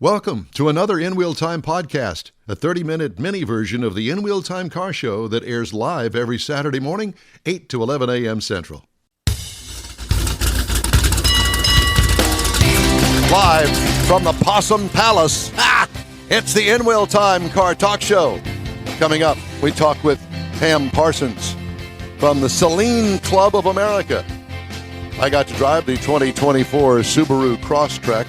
Welcome to another In Wheel Time podcast, a 30-minute mini version of the In Wheel Time car show that airs live every Saturday morning, 8 to 11 a.m. Central. Live from the Possum Palace, it's the In Wheel Time car talk show. Coming up, we talk with Pam Parsons from the Saleen Club of America. I got to drive the 2024 Subaru Crosstrek,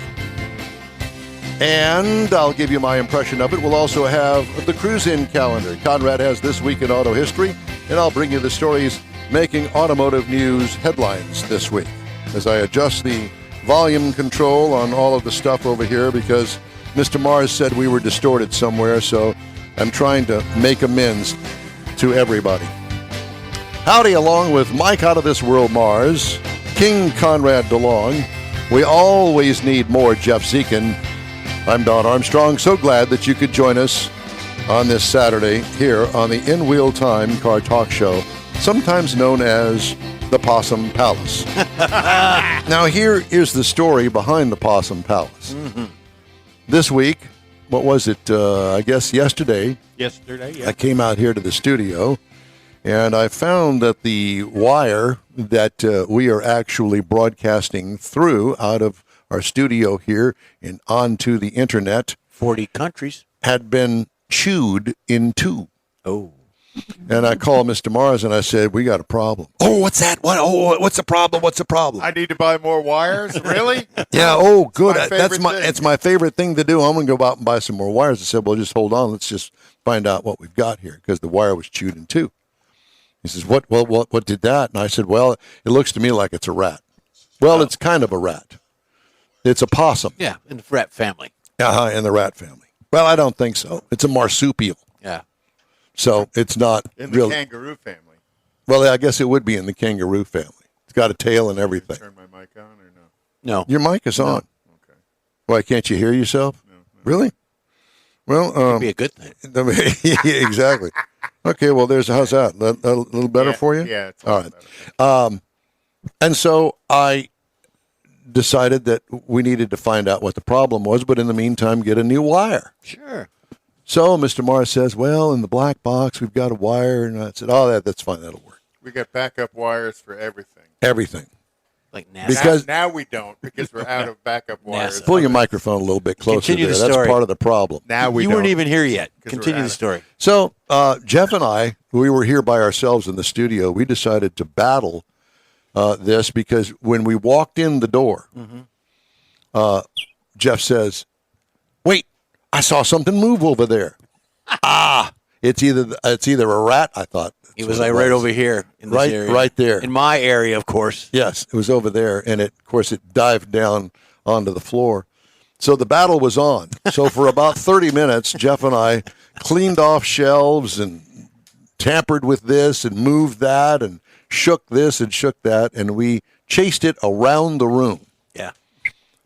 and I'll give you my impression of it. We'll also have the cruise-in calendar. Conrad has This Week in Auto History, and I'll bring you the stories making automotive news headlines this week as I adjust the volume control on all of the stuff over here because Mr. Mars said we were distorted somewhere, so I'm trying to make amends to everybody. Howdy, along with Mike Out of This World Mars, King Conrad DeLong. We always need more Jeff Zekin. I'm Don Armstrong. So glad that you could join us on this Saturday here on the In Wheel Time Car Talk Show, sometimes known as the Possum Palace. Now, here is the story behind the Possum Palace. Mm-hmm. This week, what was it? I guess yesterday. Yesterday, yeah. I came out here to the studio, and I found that the wire that we are actually broadcasting through out of our studio here and onto the internet, 40 countries, had been chewed in two. Oh. And I called Mr. Mars and I said, we got a problem. Oh, what's that? What? Oh, what's the problem? What's the problem? I need to buy more wires? Really? Yeah, oh, good. It's It's my favorite thing to do. I'm going to go out and buy some more wires. I said, well, just hold on. Let's just find out what we've got here because the wire was chewed in two. He says, what did that? And I said, well, it looks to me like it's a rat. Well, It's kind of a rat. It's a possum. Yeah, in the rat family. In the rat family. Well, I don't think so. It's a marsupial. Yeah. So it's not in the really kangaroo family. Well, I guess it would be in the kangaroo family. It's got a tail and everything. Turn my mic on or no? No. Your mic is on. Okay. Why, can't you hear yourself? No. Really? Well, It'd be a good thing. Exactly. Okay, well, how's that? A little better for you? Yeah. It's all right. And so I decided that we needed to find out what the problem was, but in the meantime, get a new wire. Sure. So Mr. Mars says, well, in the black box, we've got a wire. And I said, that's fine. That'll work. We got backup wires for everything. Everything. Like NASA. Because now we don't because we're out of backup wires. Pull your microphone a little bit closer. Continue there. the story. That's part of the problem. Now we You don't. weren't even here yet. Continue the story. So Jeff and I, we were here by ourselves in the studio. We decided to battle this because when we walked in the door, Jeff says, wait, I saw something move over there. It's either a rat, I thought. It was right over here in this area. Right there. In my area, of course. Yes, it was over there, and of course it dived down onto the floor. So the battle was on. So for about 30 minutes, Jeff and I cleaned off shelves and tampered with this and moved that and shook this and shook that, and we chased it around the room. Yeah.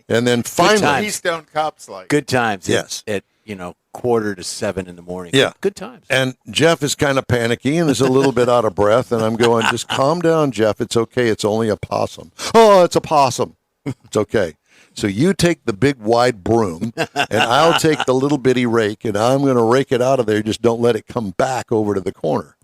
And then finally, Keystone Cops like. Good times. Yes. At 6:45 in the morning. Yeah. Good times. and Jeff is kind of panicky and is a little bit out of breath, and I'm going, just calm down, Jeff. It's okay. It's only a possum. Oh, it's a possum. It's okay. So you take the big wide broom, and I'll take the little bitty rake, and I'm going to rake it out of there. Just don't let it come back over to the corner.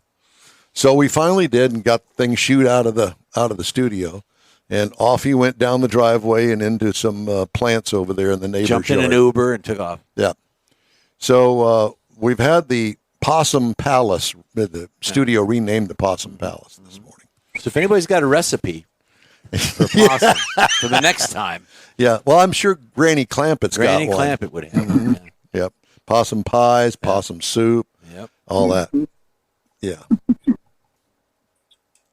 So we finally did and got things shooed out of the studio, and off he went down the driveway and into some plants over there in the neighbor's Jumped in yard. an Uber and took off. Yeah. So we've had the Possum Palace, the studio renamed the Possum Palace this morning. So if anybody's got a recipe for possum for the next time, Yeah, well, I'm sure Granny Clampett's Granny got one. Clampett would have one. Yeah. Yep. Possum pies, possum soup, Yep. all that. Yeah.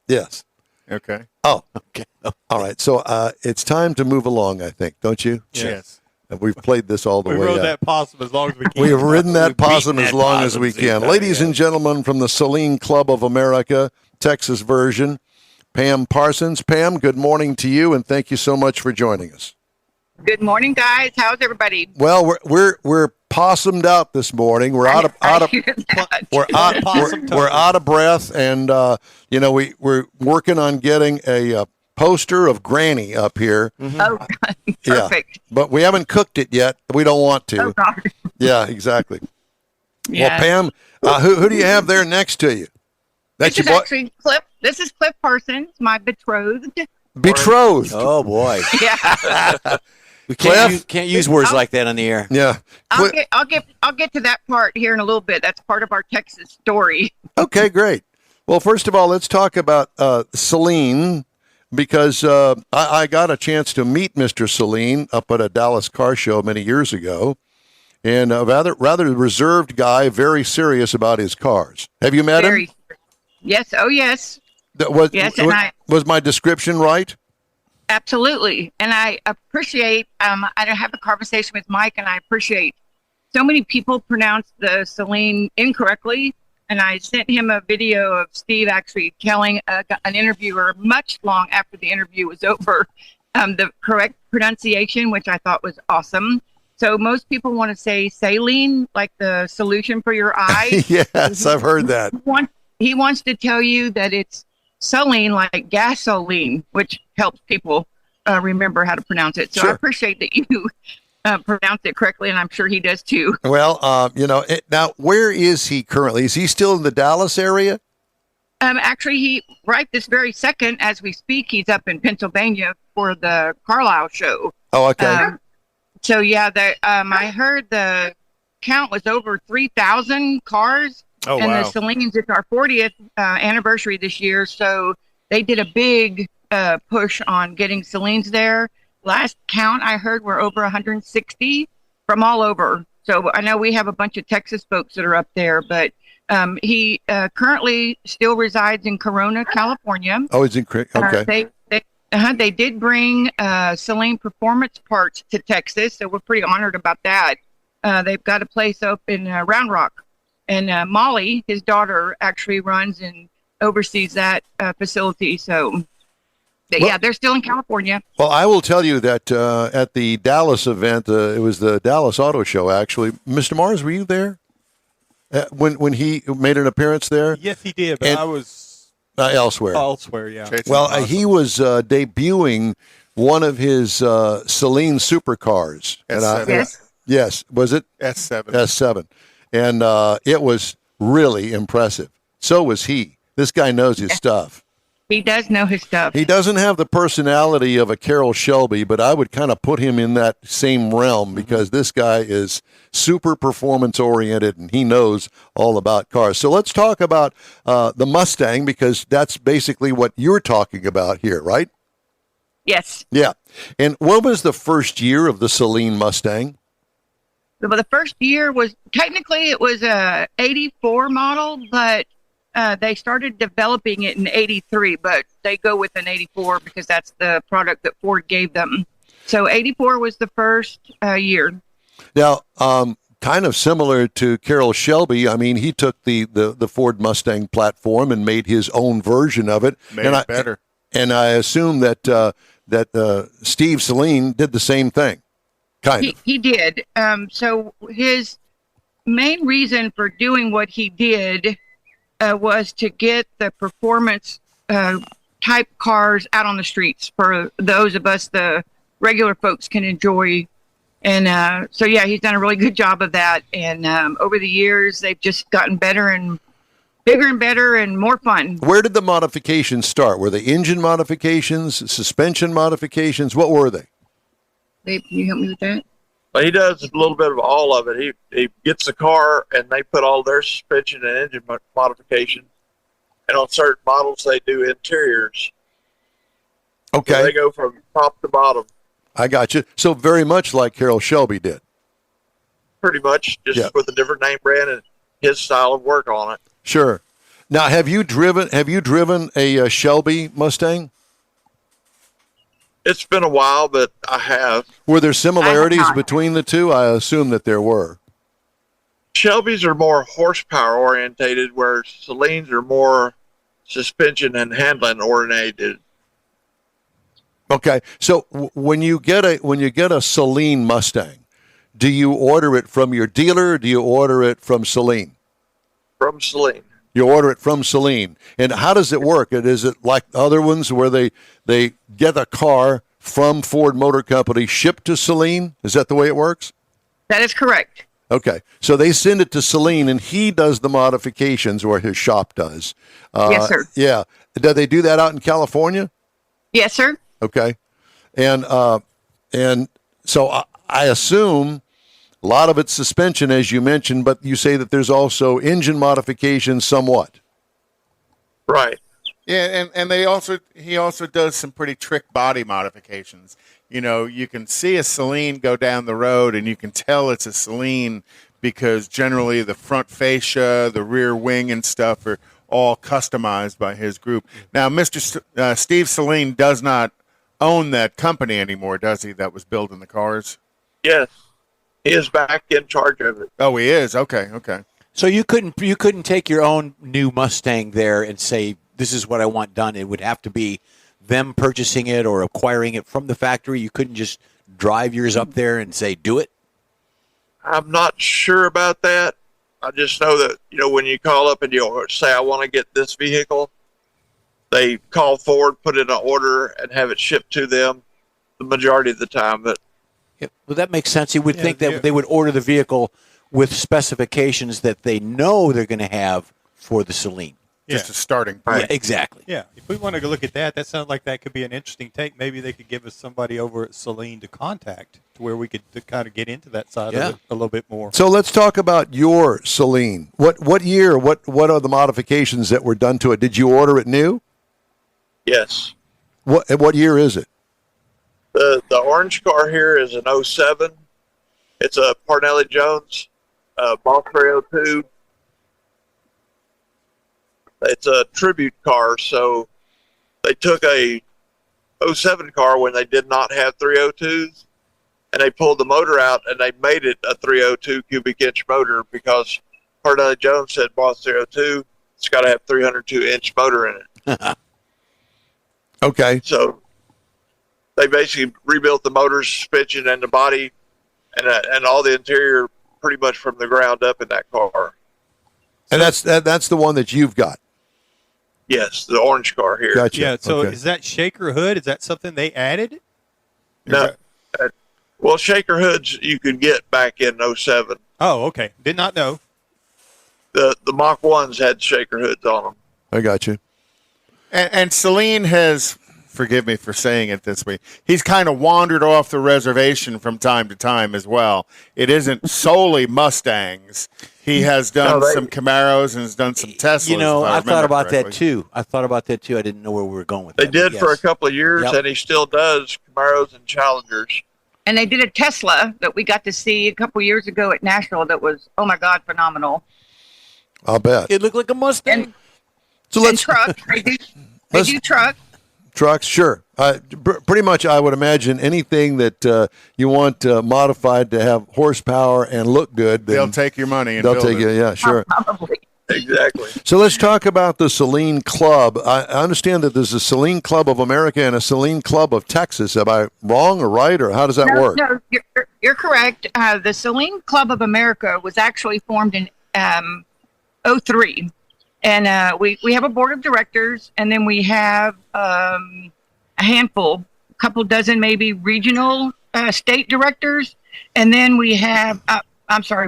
Yes. Okay. Oh, Okay. all right. So it's time to move along, I think, don't you? Yes. We've played this all the We way rode up. that possum as long as we can. We have ridden that possum beaten as that long as possum, we see, can. Ladies and gentlemen, from the Saleen Club of America, Texas version, Pam Parsons. Pam, good morning to you, and thank you so much for joining us. Good morning, guys. How's everybody? Well, we're possumed out this morning. We're out of we're out of breath, and we're working on getting a poster of Granny up here. Oh, Yeah, perfect. but we haven't cooked it yet. We don't want to. Oh, God. Yeah, exactly. Yeah. Well, Pam, who do you have there next to you? That's This is your boy. actually Cliff. This is Cliff Parsons, my betrothed. Betrothed. Oh boy, Yeah. we Cliff? can't use words like that on the air. Yeah. I'll get to that part here in a little bit. That's part of our Texas story. Okay, great. Well, first of all, let's talk about Saleen, because I got a chance to meet Mr. Saleen up at a Dallas car show many years ago, and a rather reserved guy, very serious about his cars. Have you met him? Yes. Oh, yes. Yes, and Was my description right? Absolutely. And I appreciate, I have a conversation with Mike, and I appreciate so many people pronounce the Saleen incorrectly. And I sent him a video of Steve actually telling an interviewer much long after the interview was over the correct pronunciation, which I thought was awesome. So most people want to say saline, like the solution for your eye. Yes, I've heard that. He wants to tell you that it's saline, like gasoline, which helps people remember how to pronounce it. So Sure. I appreciate that you pronounce it correctly, and I'm sure he does too. Well, now where is he currently? Is he still in the Dallas area? Actually, right this very second, as we speak, he's up in Pennsylvania for the Carlisle show. Oh, okay. So yeah, I heard the count was over 3,000 cars. Oh, and wow. the Saleens, it's our 40th anniversary this year, so they did a big push on getting Saleens there. Last count I heard were over 160 from all over. So I know we have a bunch of Texas folks that are up there, but he currently still resides in Corona, California. Oh, he's in okay. They did bring Saleen Performance Parts to Texas, so we're pretty honored about that. They've got a place up in Round Rock. And Molly, his daughter, actually runs and oversees that facility. So, yeah, they're still in California. Well, I will tell you that at the Dallas event, it was the Dallas Auto Show, actually. Mr. Mars, were you there when he made an appearance there? Yes, he did, but And- I was Elsewhere. elsewhere, yeah. Chasing Well, Possum. he was debuting one of his Saleen supercars. S7. Yes. Yes, was it? S7. S7. And it was really impressive. So was he. This guy knows his stuff. He does know his stuff. He doesn't have the personality of a Carroll Shelby, but I would kind of put him in that same realm because this guy is super performance oriented and he knows all about cars. So let's talk about the Mustang, because that's basically what you're talking about here, right? Yes. Yeah. And what was the first year of the Saleen Mustang? Well, the first year was technically it was a 84 model, but they started developing it in 83, but they go with an 84 because that's the product that Ford gave them. So 84 was the first year. Now, kind of similar to Carroll Shelby, I mean, he took the Ford Mustang platform and made his own version of it. Made it better. And I assume that Steve Saleen did the same thing. Kind of. He did. So his main reason for doing what he did was to get the performance type cars out on the streets for those of us, the regular folks, can enjoy. And so, yeah, he's done a really good job of that. And over the years, they've just gotten better and bigger and better and more fun. Where did the modifications start? Were they engine modifications, suspension modifications? What were they? Babe, can you help me with that? Well, he does a little bit of all of it. He gets the car and they put all their suspension and engine modification. And on certain models, they do interiors. Okay. So they go from top to bottom, I got you. So very much like Carroll Shelby did. pretty much, just Yeah. with a different name brand and his style of work on it. Sure. Now, have you driven a Shelby Mustang? It's been a while, but I have. Were there similarities not. between the two? I assume that there were. Shelby's are more horsepower orientated, where Saleens are more suspension and handling orientated. Okay. So when you get a Saleen Mustang, do you order it from your dealer or do you order it from Saleen? From Saleen. You order it from Saleen. And how does it work? Is it like other ones where they get a car from Ford Motor Company shipped to Saleen? Is that the way it works? That is correct. Okay. So they send it to Saleen, and he does the modifications, or his shop does. Yes, sir. Yeah. Do they do that out in California? Yes, sir. Okay. And so I assume a lot of it's suspension, as you mentioned, but you say that there's also engine modifications somewhat. Right. Yeah, and he also does some pretty trick body modifications. You know, you can see a Saleen go down the road, and you can tell it's a Saleen because generally the front fascia, the rear wing, and stuff are all customized by his group. Now, Steve Saleen does not own that company anymore, does he? That was building the cars. Yes. He is back in charge of it. Oh, he is. Okay. So you couldn't take your own new Mustang there and say, this is what I want done. It would have to be them purchasing it or acquiring it from the factory. You couldn't just drive yours up there and say, do it. I'm not sure about that. I just know that, when you call up and you say, I want to get this vehicle, they call Ford, put in an order, and have it shipped to them the majority of the time. But Yeah, well, that makes sense. You would think that they would order the vehicle with specifications that they know they're going to have for the Saleen. Just a starting point. Yeah, exactly. Yeah, if we want to look at that, that sounds like that could be an interesting take. Maybe they could give us somebody over at Saleen to contact to where we could kind of get into that side of it a little bit more. So let's talk about your Saleen. What year, what are the modifications that were done to it? Did you order it new? yes, What year is it? the orange car here is an '07. It's a Parnelli Jones, Boss 302. It's a tribute car, so they took a '07 car when they did not have 302s, and they pulled the motor out, and they made it a 302 cubic inch motor because Parnelli Jones said, Boss 302, it's got to have 302-inch motor in it. Okay. So they basically rebuilt the motor, suspension, and the body, and all the interior pretty much from the ground up in that car. And that's the one that you've got. Yes, the orange car here. Gotcha. Yeah, so Okay. is that shaker hood? Is that something they added? No, well, shaker hoods you could get back in '07. Oh, okay. Did not know. The Mach 1s had shaker hoods on them. I got you. And Saleen has, forgive me for saying it this way, he's kind of wandered off the reservation from time to time as well. It isn't solely Mustangs. He has done some Camaros and has done some Teslas. I thought about that too. I didn't know where we were going with They that. did but for a yes. couple of years, Yep. and he still does Camaros and Challengers. And they did a Tesla that we got to see a couple years ago at Nashville that was, oh my God, phenomenal. I'll bet. It looked like a Mustang. And, So and let's truck. They do truck. trucks. Sure. Pretty much, I would imagine anything that you want modified to have horsepower and look good. Then They'll take your money and they'll build take it. it. Yeah, sure. Probably. Exactly. So let's talk about the Saleen Club. I understand that there's a Saleen Club of America and a Saleen Club of Texas. Am I wrong or right, or how does that work? No, you're correct. The Saleen Club of America was actually formed in '03. And we have a board of directors, and then we have a handful, a couple dozen maybe regional state directors, and then we have,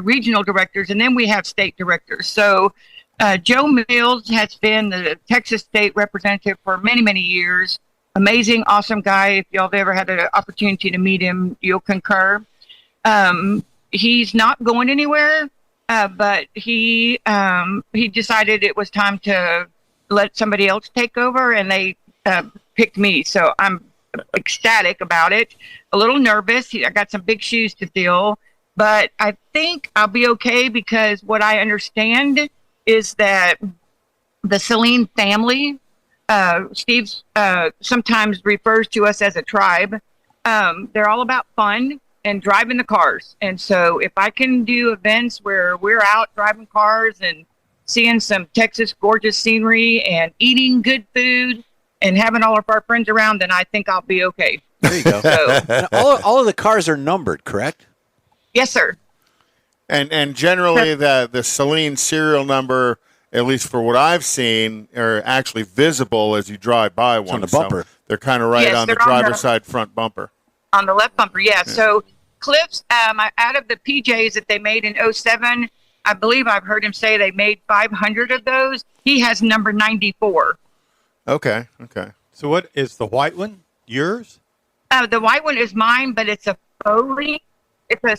regional directors, and then we have state directors. So Joe Mills has been the Texas state representative for many, many years. Amazing, awesome guy. If y'all have ever had an opportunity to meet him, you'll concur. He's not going anywhere. But he decided it was time to let somebody else take over, and they picked me. So I'm ecstatic about it. A little nervous. I got some big shoes to fill, but I think I'll be okay because what I understand is that the Saleen family, Steve sometimes refers to us as a tribe. They're all about fun and driving the cars. And so if I can do events where we're out driving cars and seeing some Texas gorgeous scenery and eating good food and having all of our friends around, then I think I'll be okay. There you go. So, all of the cars are numbered, correct? yes, sir. And generally the Saleen serial number at least for what I've seen, are actually visible as you drive by one. on the bumper. So they're kind of right Yes, on the they're on driver's the- side front bumper. On the left bumper, yeah. So Cliff's, out of the PJs that they made in '07, I believe I've heard him say they made 500 of those. He has number 94. Okay. So what is the white one? Yours? The white one is mine, but it's a Foley. It's a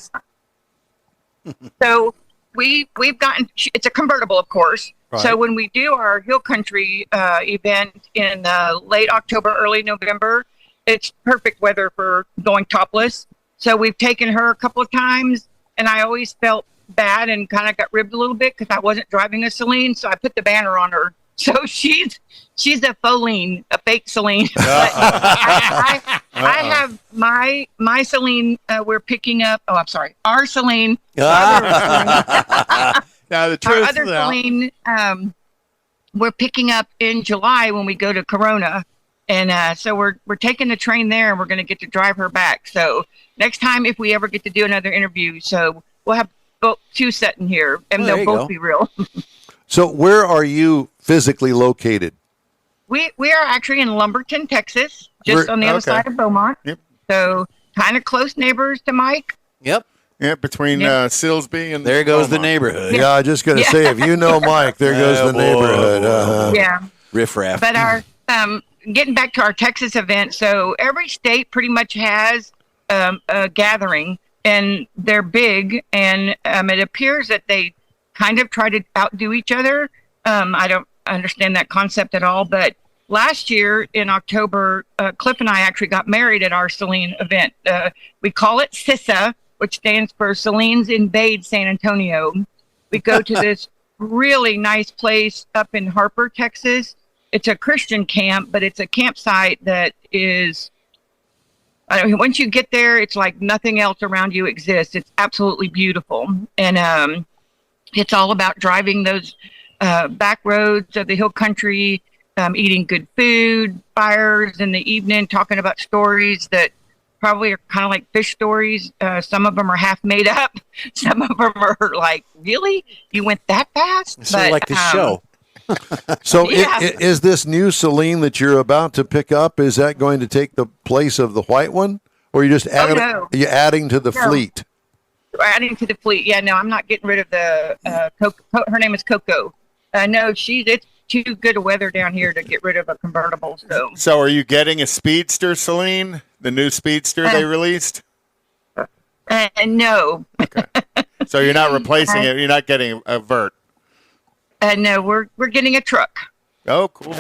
so we've gotten. It's a convertible, of course. Right. So when we do our Hill Country event in late October, early November, it's perfect weather for going topless. So we've taken her a couple of times, and I always felt bad and kind of got ribbed a little bit because I wasn't driving a Saleen, so I put the banner on her. So she's a Foleen, a fake Saleen. But I have my Saleen. We're picking up. Oh, I'm sorry, our Saleen. Now the Our truth other is out. Saleen, we're picking up in July when we go to Corona, and so we're taking the train there, and we're going to get to drive her back. So next time, if we ever get to do another interview, so we'll have both two sitting here, and there they'll you both go. be real. So where are you physically located? We are actually in Lumberton, Texas, just on the other okay. side of Beaumont. Yep. So kind of close neighbors to Mike. Yep. Yeah, between Yeah. Silsby and There goes the Beaumont. neighborhood. Yeah, I was just going to say, if you know Mike, there goes Oh, the boy, neighborhood. boy, Uh-huh. boy. Yeah. Riff raff. But our getting back to our Texas event, so every state pretty much has a gathering, and they're big, and it appears that they kind of try to outdo each other. I don't understand that concept at all, but last year in October, Cliff and I actually got married at our Saleen event. We call it SISA, which stands for Saleen's Invade San Antonio. We go to this really nice place up in Harper, Texas. It's a Christian camp, but it's a campsite that is, once you get there, it's like nothing else around you exists. It's absolutely beautiful. And it's all about driving those back roads of the hill country, eating good food, fires in the evening, talking about stories that probably are kind of like fish stories. Some of them are half made up. Some of them are like, really? You went that fast? Sort of like this show. So Yeah. is this new Saleen that you're about to pick up, is that going to take the place of the white one? Or are you just adding, no. are you adding to the No. fleet? Adding to the fleet. Yeah, no, I'm not getting rid of the Coco. Her name is Coco. No, it's too good a weather down here to get rid of a convertible. So are you getting a Speedster, Saleen? The new Speedster they released? No, So you're not replacing it. You're not getting a Vert. no, we're getting a truck. Oh, cool.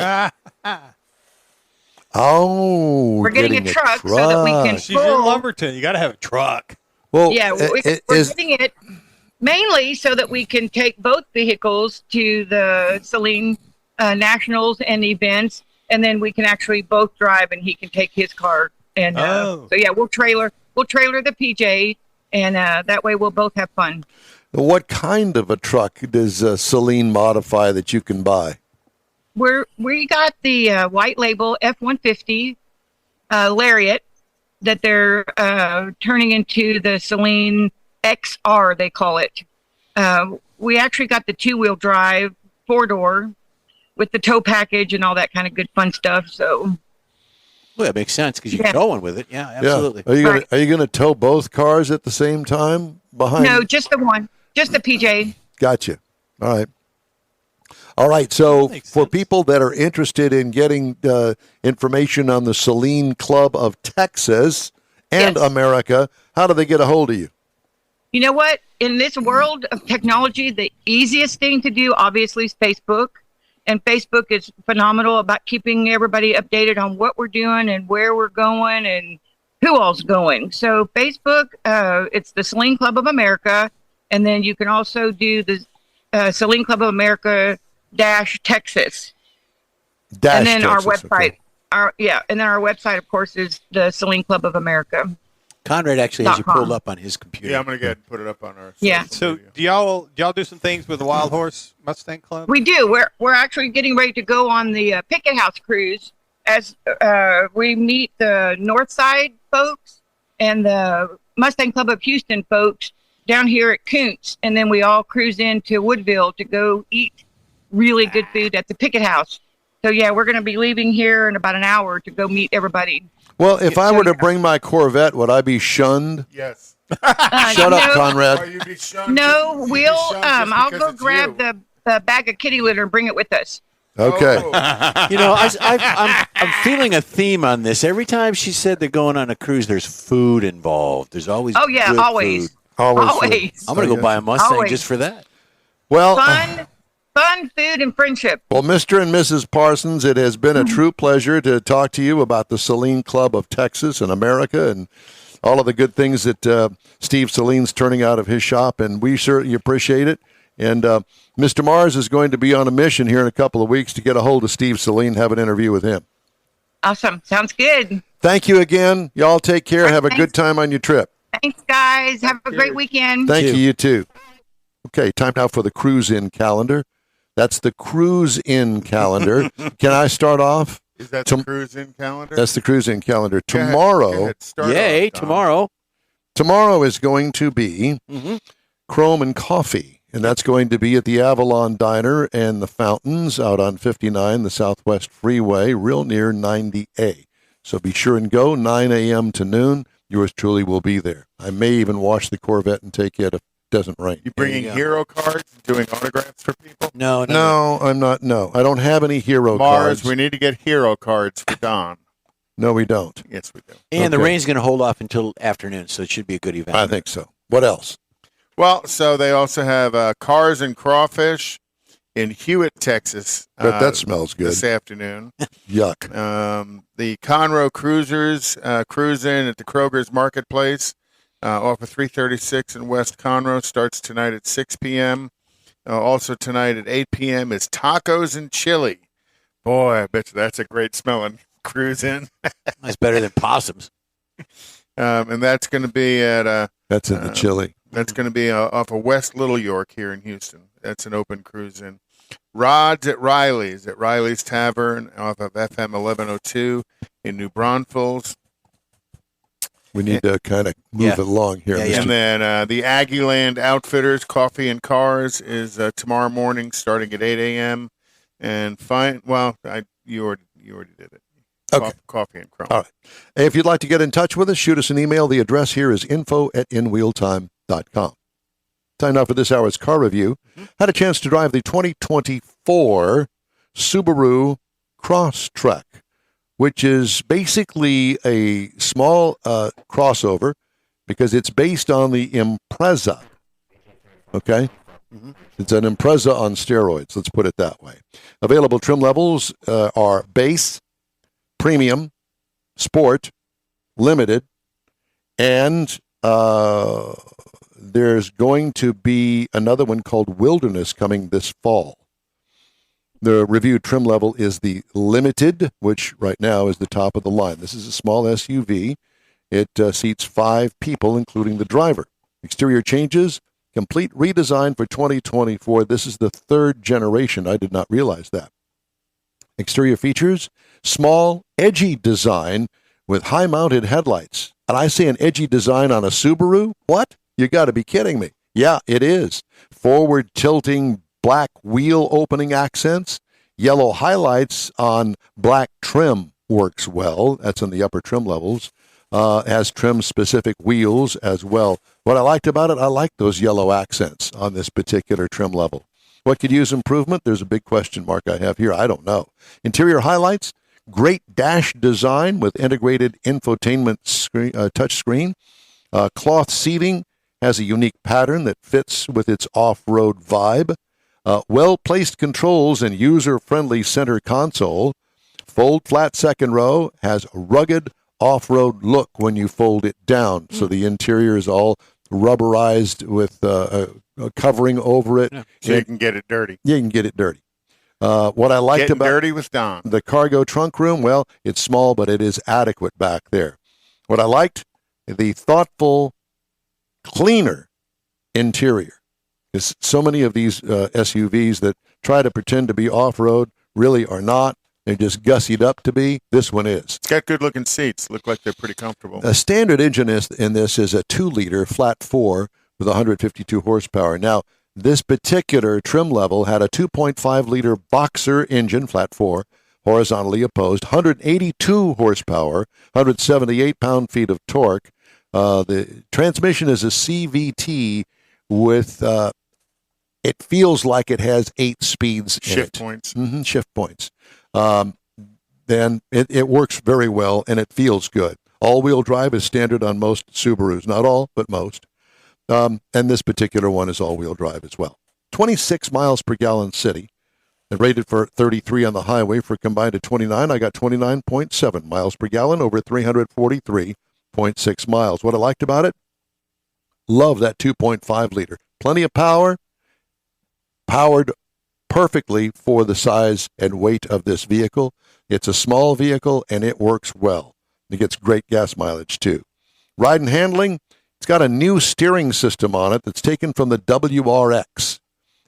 Oh, We're getting a truck so that we can She's in Lumberton. You got to have a truck. Well, Yeah, we're getting it mainly so that we can take both vehicles to the Saleen Nationals and events, and then we can actually both drive, and he can take his car. And so yeah, we'll trailer the PJ, and that way we'll both have fun. what kind of a truck does Saleen modify that you can buy? We got the white label F-150 Lariat that they're turning into the Saleen XR, they call it. We actually got the 2-wheel-drive 4-door with the tow package and all that kind of good fun stuff. So, Well, that makes sense because you Yeah. can go one with it. Yeah, absolutely. Yeah. Are you gonna tow both cars at the same time behind? no, just the one, just the PJ. Gotcha. All right. All right. So Makes for sense. people that are interested in getting information on the Saleen Club of Texas and Yes. America, how do they get a hold of you? You know what? In this world of technology, the easiest thing to do, obviously, is Facebook. And Facebook is phenomenal about keeping everybody updated on what we're doing and where we're going and who all's going. So Facebook, it's the Saleen Club of America. And then you can also do the Saleen Club of America -Texas. And then our Texas, website. okay. And then our website, of course, is the Saleen Club of America. Conrad actually has you .com. pulled up on his computer. Yeah, I'm going to go ahead and put it up on our Yeah. social So media. do y'all do some things with the Wild Horse Mustang Club? We do. We're actually getting ready to go on the Picket House cruise as we meet the North Side folks and the Mustang Club of Houston folks down here at Koontz, and then we all cruise into Woodville to go eat really good food at the Picket House. So yeah, we're going to be leaving here in about an hour to go meet everybody. Well, if I were to bring my Corvette, would I be shunned? Yes. Shut up, Conrad. Or you'd be shunned. No, You'd be we'll. shunned just I'll because go it's grab you. the bag of kitty litter and bring it with us. Okay. Oh. You know, I'm feeling a theme on this. Every time she said they're going on a cruise, there's food involved. There's always Oh yeah, good always. food. Always. I'm going to go buy a Mustang Always. just for that. Well, Fun, food, and friendship. well, Mr. and Mrs. Parsons, it has been a true pleasure to talk to you about the Saleen Club of Texas and America and all of the good things that Steve Salene's turning out of his shop, and we certainly appreciate it. And Mr. Mars is going to be on a mission here in a couple of weeks to get a hold of Steve Saleen, have an interview with him. Awesome. Sounds good. Thank you again. Y'all take care. Have a Thanks. good time on your trip. Thanks, guys. Have a great weekend. Thank you, you too. Okay, time now for the cruise-in calendar. That's the cruise-in calendar. Can I start off? Is that the cruise-in calendar? That's the cruise-in calendar. Go ahead. Tomorrow, Go ahead. Start Yay, off, Don. tomorrow is going to be Chrome and Coffee, and that's going to be at the Avalon Diner and the Fountains out on 59, the Southwest Freeway, real near 90A. So be sure and go, 9 a.m. to noon. Yours truly will be there. I may even wash the Corvette and take you if it doesn't rain. You bringing hero cards and doing autographs for people? No. No, I'm not. No, I don't have any hero Mars, cards. we need to get hero cards for Don. No, we don't. Yes, we do. And the Okay. rain's going to hold off until afternoon, so it should be a good event. I think so. What else? Well, so they also have Cars and Crawfish in Hewitt, Texas. But that smells good. This afternoon. Yuck. The Conroe Cruisers cruise in at the Kroger's Marketplace off of 336 in West Conroe starts tonight at 6 p.m. Also tonight at 8 p.m. is Tacos and Chili. Boy, I bet you that's a great smelling cruise in. That's better than possums. And that's going to be at That's in the chili. That's going to be off of West Little York here in Houston. That's an open cruise in. Rods at Riley's Tavern off of FM 1102 in New Braunfels. We need to kind of move it along here. Yeah, yeah. And then the Aggieland Outfitters Coffee and Cars is tomorrow morning starting at 8 a.m. And you already did it. Okay. Coffee and Chrome. All right. If you'd like to get in touch with us, shoot us an email. The address here is info@inwheeltime.com. Time now for this hour's car review. Had a chance to drive the 2024 Subaru Crosstrek, which is basically a small crossover because it's based on the Impreza. Okay? It's an Impreza on steroids, let's put it that way. Available trim levels are base, premium, sport, limited, and there's going to be another one called Wilderness coming this fall. The reviewed trim level is the Limited, which right now is the top of the line. This is a small SUV. It seats 5 people, including the driver. Exterior changes, complete redesign for 2024. This is the 3rd generation. I did not realize that. Exterior features, small, edgy design with high-mounted headlights. And I say an edgy design on a Subaru? What? You got to be kidding me. Yeah, it is. Forward-tilting black wheel opening accents. Yellow highlights on black trim works well. That's in the upper trim levels. Has trim-specific wheels as well. What I liked about it, I liked those yellow accents on this particular trim level. What could use improvement? There's a big question mark I have here. I don't know. Interior highlights, great dash design with integrated infotainment touchscreen. Cloth seating has a unique pattern that fits with its off-road vibe. Well-placed controls and user-friendly center console. Fold flat second row has a rugged off-road look when you fold it down. So the interior is all rubberized with a covering over it. Yeah. So you can get it dirty. Yeah, you can get it dirty. What I liked Getting about dirty with Don. the cargo trunk room, well, it's small, but it is adequate back there. What I liked, the thoughtful, cleaner interior. Because so many of these SUVs that try to pretend to be off-road really are not. They're just gussied up to be. This one is. It's got good-looking seats. Look like they're pretty comfortable. A standard engine in this is a 2-liter flat 4 with 152 horsepower. Now, This particular trim level had a 2.5-liter Boxer engine, flat 4, horizontally opposed, 182 horsepower, 178 pound-feet of torque. The transmission is a CVT with, it feels like it has 8 speeds in Shift it. points. Shift points. Then it works very well, and it feels good. All-wheel drive is standard on most Subarus. Not all, but most. And this particular one is all-wheel drive as well. 26 miles per gallon city. And rated for 33 on the highway for combined of 29. I got 29.7 miles per gallon over 343.6 miles. What I liked about it? Love that 2.5 liter. Plenty of power. Powered perfectly for the size and weight of this vehicle. It's a small vehicle and it works well. It gets great gas mileage too. Ride and handling, it's got a new steering system on it that's taken from the WRX,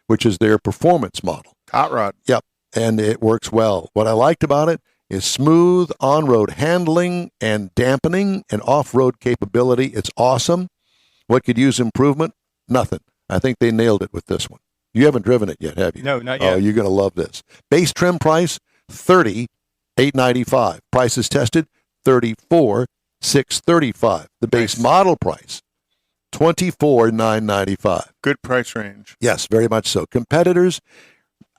which is their performance model. Hot rod. Yep, and it works well. What I liked about it is smooth on-road handling and dampening and off-road capability. It's awesome. What could use improvement? Nothing. I think they nailed it with this one. You haven't driven it yet, have you? No, not yet. Oh, you're going to love this. Base trim price, $30,895. Prices tested, $34,635. The base model price, $24,995. Good price range. Yes, very much so. Competitors,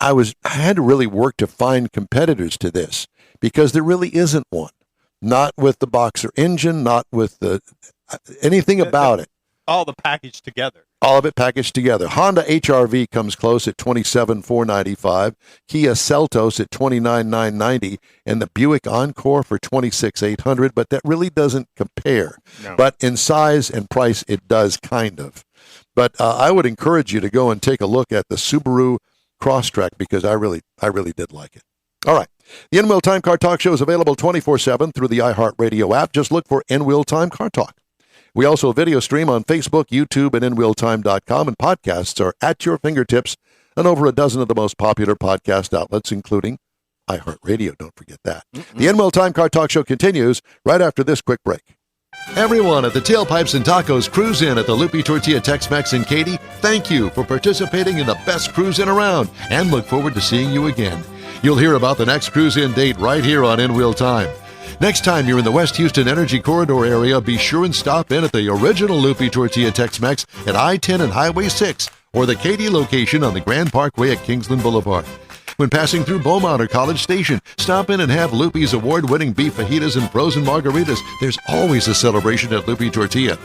I had to really work to find competitors to this because there really isn't one. Not with the Boxer engine, not with anything about it. All the package together. All of it packaged together. Honda HR-V comes close at $27,495. Kia Seltos at $29,990, and the Buick Encore for $26,800. But that really doesn't compare. No. But in size and price, it does kind of. But I would encourage you to go and take a look at the Subaru Crosstrek because I really did like it. All right. The N-Wheel Time Car Talk Show is available 24/7 through the iHeart Radio app. Just look for N-Wheel Time Car Talk. We also video stream on Facebook, YouTube, and NWheelTime.com, and podcasts are at your fingertips on over a dozen of the most popular podcast outlets, including iHeartRadio. Don't forget that. The N-Wheel Time Car Talk Show continues right after this quick break. Everyone at the Tailpipes and Tacos Cruise In at the Lupi Tortilla Tex-Mex in Katy, thank you for participating in the best cruise in around and look forward to seeing you again. You'll hear about the next cruise in date right here on N-Wheel Time. Next time you're in the West Houston Energy Corridor area, be sure and stop in at the original Lupi Tortilla Tex-Mex at I-10 and Highway 6 or the Katy location on the Grand Parkway at Kingsland Boulevard. When passing through Beaumont or College Station, stop in and have Lupi's award-winning beef fajitas and frozen margaritas. There's always a celebration at Lupi Tortilla.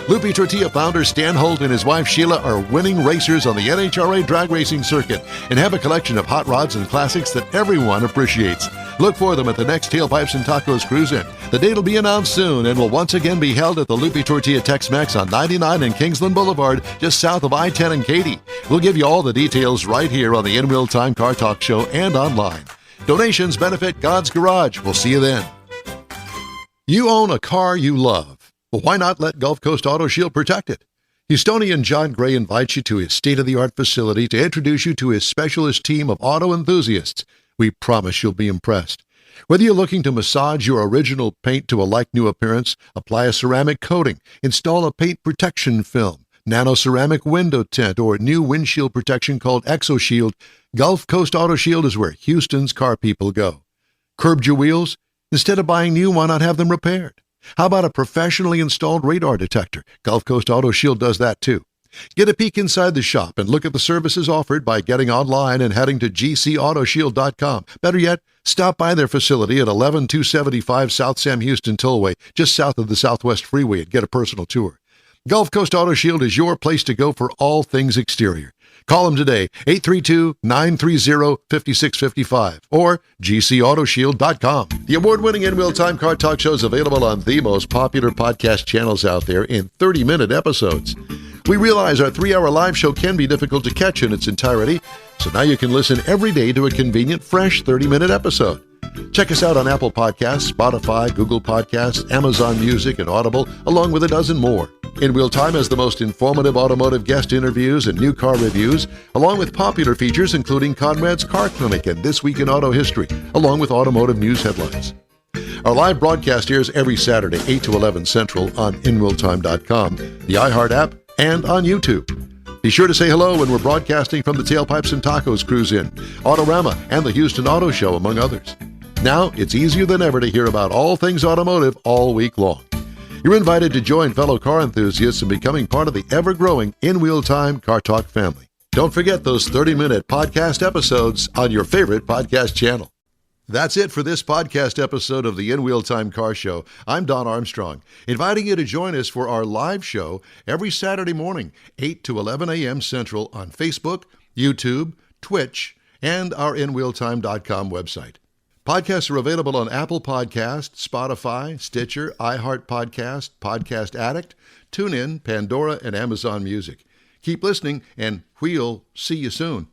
Lupi Tortilla founder Stan Holt and his wife Sheila are winning racers on the NHRA drag racing circuit and have a collection of hot rods and classics that everyone appreciates. Look for them at the next Tailpipes and Tacos Cruise In. The date will be announced soon and will once again be held at the Lupi Tortilla Tex-Mex on 99 and Kingsland Boulevard, just south of I-10 and Katy. We'll give you all the details right here on the N-Wheel Time Car Talk Show and online. Donations benefit God's Garage. We'll see you then. You own a car you love. Well, why not let Gulf Coast Auto Shield protect it? Houstonian John Gray invites you to his state-of-the-art facility to introduce you to his specialist team of auto enthusiasts. We promise you'll be impressed. Whether you're looking to massage your original paint to a like-new appearance, apply a ceramic coating, install a paint protection film, nano-ceramic window tint, or new windshield protection called ExoShield, Gulf Coast Auto Shield is where Houston's car people go. Curbed your wheels? Instead of buying new, why not have them repaired? How about a professionally installed radar detector? Gulf Coast Auto Shield does that too. Get a peek inside the shop and look at the services offered by getting online and heading to gcautoshield.com. Better yet, stop by their facility at 11275 South Sam Houston Tollway, just south of the Southwest Freeway, and get a personal tour. Gulf Coast Auto Shield is your place to go for all things exterior. Call them today, 832-930-5655 or gcautoshield.com. The award-winning N-Wheel Time Car Talk Show is available on the most popular podcast channels out there in 30-minute episodes. We realize our 3-hour live show can be difficult to catch in its entirety, so now you can listen every day to a convenient, fresh 30-minute episode. Check us out on Apple Podcasts, Spotify, Google Podcasts, Amazon Music, and Audible, along with a dozen more. N-Wheel Time has the most informative automotive guest interviews and new car reviews, along with popular features including Conrad's Car Clinic and This Week in Auto History, along with automotive news headlines. Our live broadcast airs every Saturday, 8 to 11 Central on NWheelTime.com, the iHeart app, and on YouTube. Be sure to say hello when we're broadcasting from the Tailpipes and Tacos Cruise In, Autorama, and the Houston Auto Show, among others. Now, it's easier than ever to hear about all things automotive all week long. You're invited to join fellow car enthusiasts in becoming part of the ever-growing In Wheel Time Car Talk family. Don't forget those 30-minute podcast episodes on your favorite podcast channel. That's it for this podcast episode of the In Wheel Time Car Show. I'm Don Armstrong, inviting you to join us for our live show every Saturday morning, 8 to 11 a.m. Central on Facebook, YouTube, Twitch, and our InWheelTime.com website. Podcasts are available on Apple Podcasts, Spotify, Stitcher, iHeart Podcast, Podcast Addict, TuneIn, Pandora, and Amazon Music. Keep listening, and we'll see you soon.